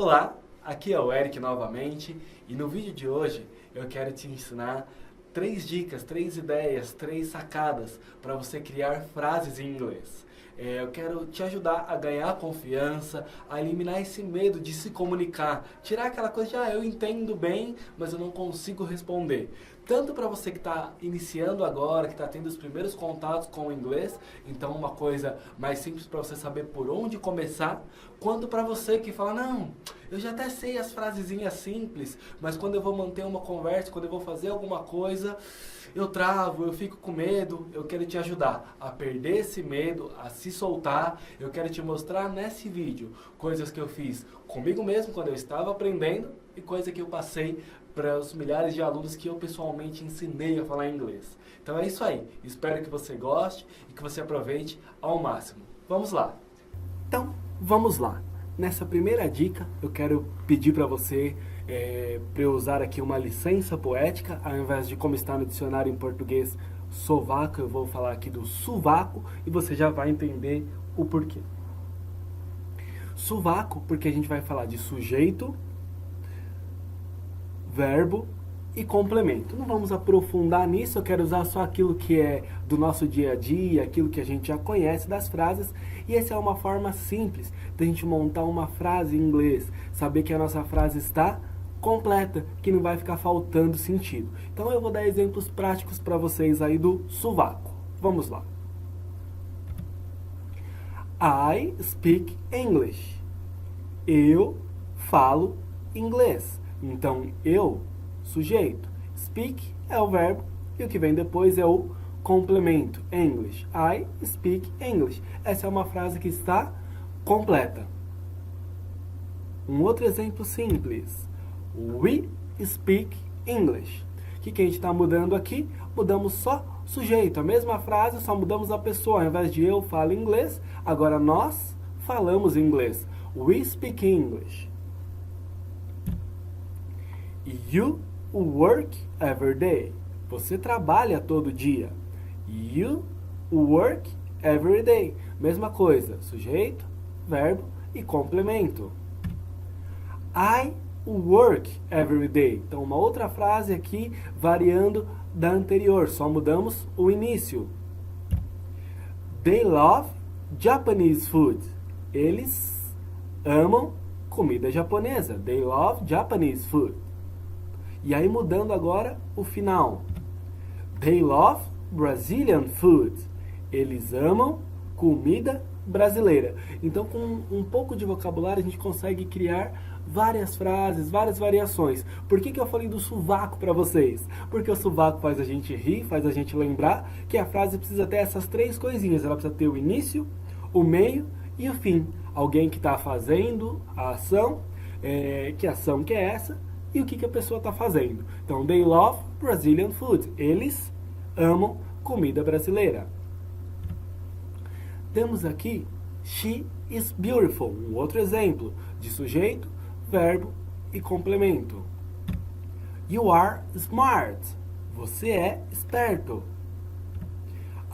Olá, aqui é o Eric novamente e no vídeo de hoje eu quero te ensinar 3 dicas, 3 ideias, 3 sacadas para você criar frases em inglês. Eu quero te ajudar a ganhar confiança, a eliminar esse medo de se comunicar, tirar aquela coisa de eu entendo bem, mas eu não consigo responder. Tanto para você que está iniciando agora, que está tendo os primeiros contatos com o inglês, então uma coisa mais simples para você saber por onde começar, quanto para você que fala, não, eu já até sei as frasezinhas simples, mas quando eu vou manter uma conversa, quando eu vou fazer alguma coisa, eu travo, eu fico com medo. Eu quero te ajudar a perder esse medo, a se soltar. Eu quero te mostrar nesse vídeo coisas que eu fiz comigo mesmo quando eu estava aprendendo e coisas que eu passei para os milhares de alunos que eu pessoalmente ensinei a falar inglês. Então é isso aí. Espero que você goste e que você aproveite ao máximo. Vamos lá. Então, vamos lá. Nessa primeira dica, eu quero pedir para você para eu usar aqui uma licença poética, ao invés de como está no dicionário em português sovaco, eu vou falar aqui do sovaco e você já vai entender o porquê. Sovaco, porque a gente vai falar de sujeito, verbo e complemento. Não vamos aprofundar nisso, eu quero usar só aquilo que é do nosso dia a dia, aquilo que a gente já conhece das frases, e essa é uma forma simples de a gente montar uma frase em inglês, saber que a nossa frase está completa, que não vai ficar faltando sentido. Então eu vou dar exemplos práticos para vocês aí do sovaco. Vamos lá. I speak English. Eu falo inglês. Então, eu, sujeito. Speak é o verbo e o que vem depois é o complemento. English. I speak English. Essa é uma frase que está completa. Um outro exemplo simples. We speak English. O que a gente está mudando aqui? Mudamos só sujeito. A mesma frase, só mudamos a pessoa. Ao invés de eu falo inglês, agora nós falamos inglês. We speak English. You work every day. Você trabalha todo dia. You work every day. Mesma coisa, sujeito, verbo e complemento. I work every day. Então, uma outra frase aqui variando da anterior, só mudamos o início. They love Japanese food. Eles amam comida japonesa. They love Japanese food. E aí mudando agora o final. They love Brazilian food. Eles amam comida brasileira. Então, com um pouco de vocabulário, a gente consegue criar várias frases, várias variações. Por que eu falei do sovaco para vocês? Porque o sovaco faz a gente rir, faz a gente lembrar que a frase precisa ter essas 3 coisinhas. Ela precisa ter o início, o meio e o fim. Alguém que está fazendo a ação, que ação que é essa? E o que a pessoa está fazendo. Então, they love Brazilian food. Eles amam comida brasileira. Temos aqui, she is beautiful. Um outro exemplo de sujeito, verbo e complemento. You are smart. Você é esperto.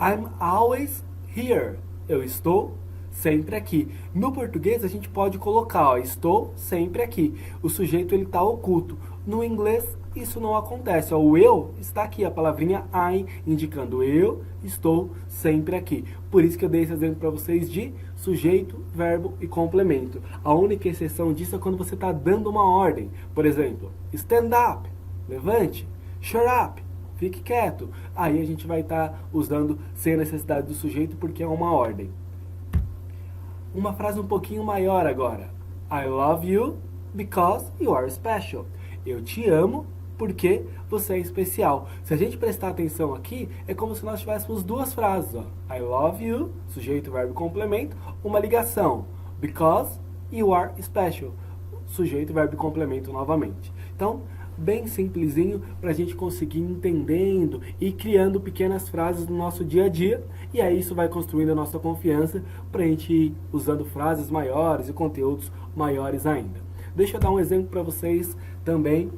I'm always here. Eu estou sempre aqui. No português a gente pode colocar, estou sempre aqui. O sujeito ele está oculto. No inglês isso não acontece. O eu está aqui, a palavrinha I, indicando eu estou sempre aqui. Por isso que eu dei esse exemplo para vocês de sujeito, verbo e complemento. A única exceção disso é quando você está dando uma ordem. Por exemplo, stand up, levante, shut up, fique quieto. Aí a gente vai estar usando sem a necessidade do sujeito porque é uma ordem. Uma frase um pouquinho maior agora. I love you because you are special. Eu te amo porque você é especial. Se a gente prestar atenção aqui, é como se nós tivéssemos 2 frases. Ó. I love you, sujeito, verbo e complemento, uma ligação. Because you are special. Sujeito, verbo e complemento novamente. Então, bem simplesinho para a gente conseguir entendendo e criando pequenas frases no nosso dia a dia. E aí isso vai construindo a nossa confiança para a gente ir usando frases maiores e conteúdos maiores ainda. Deixa eu dar um exemplo para vocês também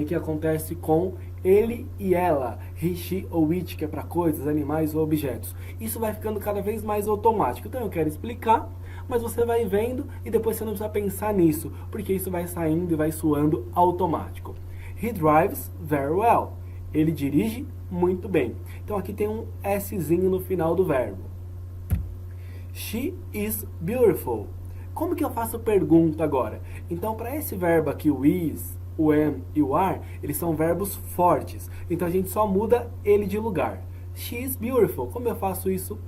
que acontece com ele e ela, he, she ou it, que é para coisas, animais ou objetos. Isso vai ficando cada vez mais automático. Então eu quero explicar, mas você vai vendo e depois você não precisa pensar nisso, porque isso vai saindo e vai soando automático. He drives very well. Ele dirige muito bem. Então aqui tem um Szinho no final do verbo. She is beautiful. Como que eu faço pergunta agora? Então, para esse verbo aqui, o is, o am e o are, eles são verbos fortes. Então, a gente só muda ele de lugar. She is beautiful. Como eu faço isso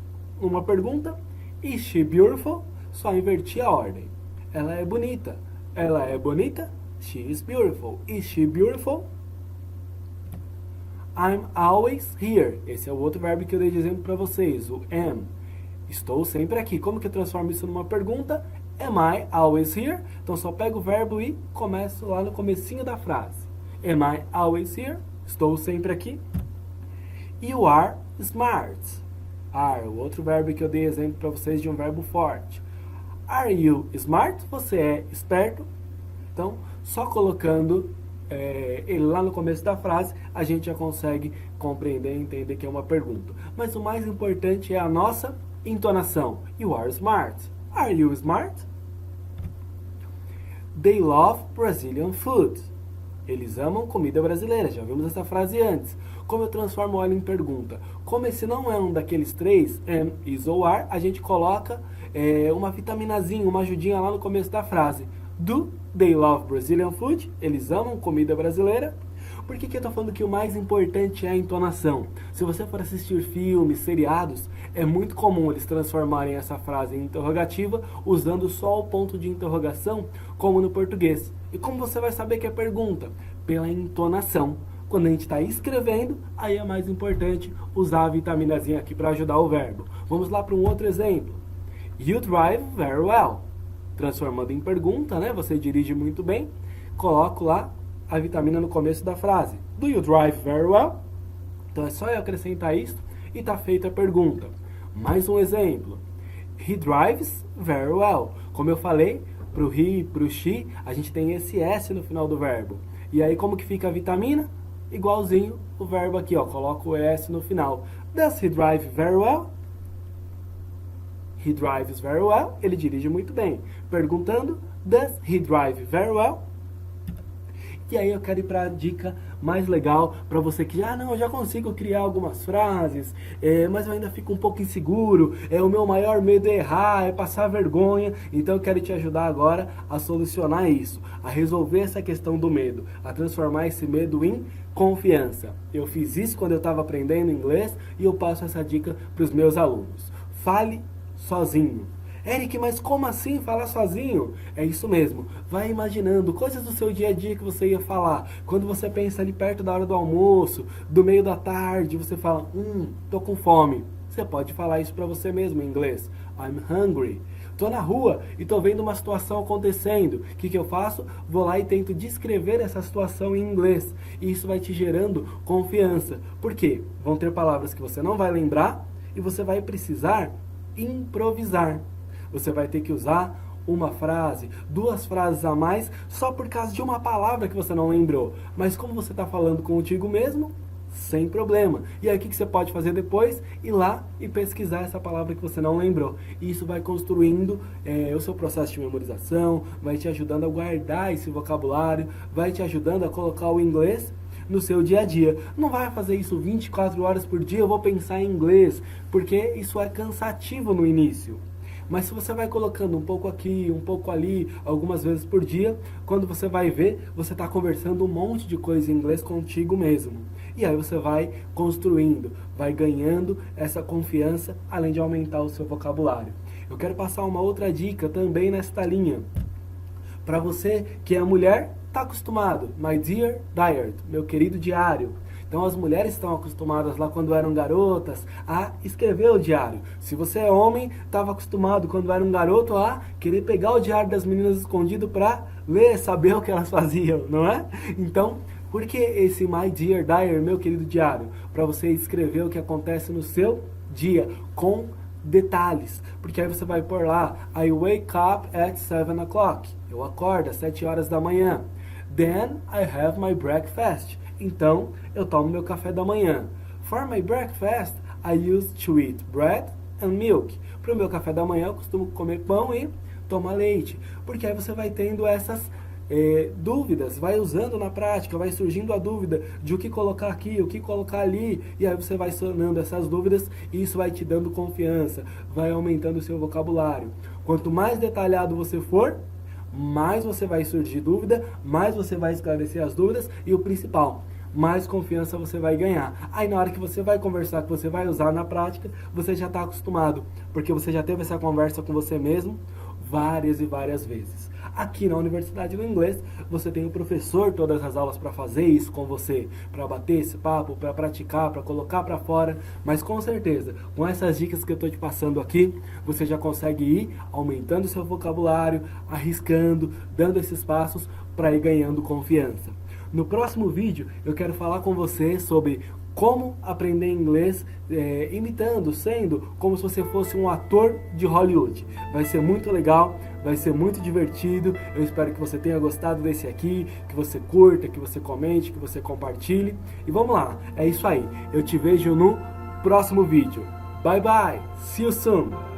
numa pergunta? Is she beautiful? Só inverti a ordem. Ela é bonita. Ela é bonita? She is beautiful. Is she beautiful? I'm always here. Esse é o outro verbo que eu dei de exemplo para vocês, o am. Estou sempre aqui. Como que eu transformo isso numa pergunta? Am I always here? Então só pego o verbo e começo lá no comecinho da frase. Am I always here? Estou sempre aqui. You are smart. Are, o outro verbo que eu dei exemplo para vocês de um verbo forte. Are you smart? Você é esperto? Então, só colocando ele lá no começo da frase, a gente já consegue compreender e entender que é uma pergunta. Mas o mais importante é a nossa entonação. You are smart. Are you smart? They love Brazilian food. Eles amam comida brasileira. Já vimos essa frase antes. Como eu transformo ela em pergunta? Como esse não é um daqueles três, am, is ou are, a gente coloca uma vitaminazinha, uma ajudinha lá no começo da frase. Do they love Brazilian food? Eles amam comida brasileira. Por que eu estou falando que o mais importante é a entonação? Se você for assistir filmes, seriados, é muito comum eles transformarem essa frase em interrogativa usando só o ponto de interrogação, como no português. E como você vai saber que é pergunta? Pela entonação. Quando a gente está escrevendo, aí é mais importante usar a vitaminazinha aqui para ajudar o verbo. Vamos lá para um outro exemplo. You drive very well. Transformando em pergunta, né? Você dirige muito bem. Coloco lá a vitamina no começo da frase. Do you drive very well? Então é só eu acrescentar isso e está feita a pergunta. Mais um exemplo. He drives very well. Como eu falei, para o he e para o she, a gente tem esse S no final do verbo. E aí como que fica a vitamina? Igualzinho o verbo aqui, ó. Coloco o S no final. Does he drive very well? He drives very well. Ele dirige muito bem. Perguntando, does he drive very well? E aí eu quero ir para a dica mais legal para você que eu já consigo criar algumas frases, mas eu ainda fico um pouco inseguro, o meu maior medo é errar, é passar vergonha, então eu quero te ajudar agora a solucionar isso, a resolver essa questão do medo, a transformar esse medo em confiança. Eu fiz isso quando eu estava aprendendo inglês e eu passo essa dica para os meus alunos. Fale sozinho. Eric, mas como assim falar sozinho? É isso mesmo. Vai imaginando coisas do seu dia a dia que você ia falar. Quando você pensa ali perto da hora do almoço, do meio da tarde, você fala, tô com fome. Você pode falar isso para você mesmo em inglês. I'm hungry. Tô na rua e tô vendo uma situação acontecendo. O que eu faço? Vou lá e tento descrever essa situação em inglês. E isso vai te gerando confiança. Por quê? Vão ter palavras que você não vai lembrar e você vai precisar improvisar. Você vai ter que usar uma frase, 2 frases a mais, só por causa de uma palavra que você não lembrou. Mas como você está falando contigo mesmo, sem problema. E aí o que você pode fazer depois? Ir lá e pesquisar essa palavra que você não lembrou. E isso vai construindo o seu processo de memorização, vai te ajudando a guardar esse vocabulário, vai te ajudando a colocar o inglês no seu dia a dia. Não vai fazer isso 24 horas por dia, eu vou pensar em inglês, porque isso é cansativo no início. Mas se você vai colocando um pouco aqui, um pouco ali, algumas vezes por dia, quando você vai ver, você está conversando um monte de coisa em inglês contigo mesmo. E aí você vai construindo, vai ganhando essa confiança, além de aumentar o seu vocabulário. Eu quero passar uma outra dica também nesta linha. Para você que é mulher, está acostumado. My dear diary, meu querido diário. Então as mulheres estão acostumadas lá quando eram garotas a escrever o diário. Se você é homem, estava acostumado quando era um garoto a querer pegar o diário das meninas escondido para ler, saber o que elas faziam, não é? Então, por que esse My Dear Diary, meu querido diário? Para você escrever o que acontece no seu dia, com detalhes. Porque aí você vai pôr lá, I wake up at 7 o'clock. Eu acordo às 7 horas da manhã. Then I have my breakfast. Então, eu tomo meu café da manhã. For my breakfast, I used to eat bread and milk. Para o meu café da manhã eu costumo comer pão e tomar leite. Porque aí você vai tendo essas dúvidas, vai usando na prática, vai surgindo a dúvida de o que colocar aqui, o que colocar ali, e aí você vai sanando essas dúvidas e isso vai te dando confiança, vai aumentando o seu vocabulário. Quanto mais detalhado você for, mais você vai surgir dúvida, mais você vai esclarecer as dúvidas e o principal, mais confiança você vai ganhar. Aí na hora que você vai conversar, que você vai usar na prática, você já está acostumado, porque você já teve essa conversa com você mesmo várias e várias vezes. Aqui na Universidade do Inglês, você tem o professor todas as aulas para fazer isso com você, para bater esse papo, para praticar, para colocar para fora, mas com certeza, com essas dicas que eu estou te passando aqui, você já consegue ir aumentando seu vocabulário, arriscando, dando esses passos para ir ganhando confiança. No próximo vídeo, eu quero falar com você sobre como aprender inglês imitando, sendo como se você fosse um ator de Hollywood. Vai ser muito legal, vai ser muito divertido. Eu espero que você tenha gostado desse aqui, que você curta, que você comente, que você compartilhe. E vamos lá, é isso aí. Eu te vejo no próximo vídeo. Bye bye, see you soon!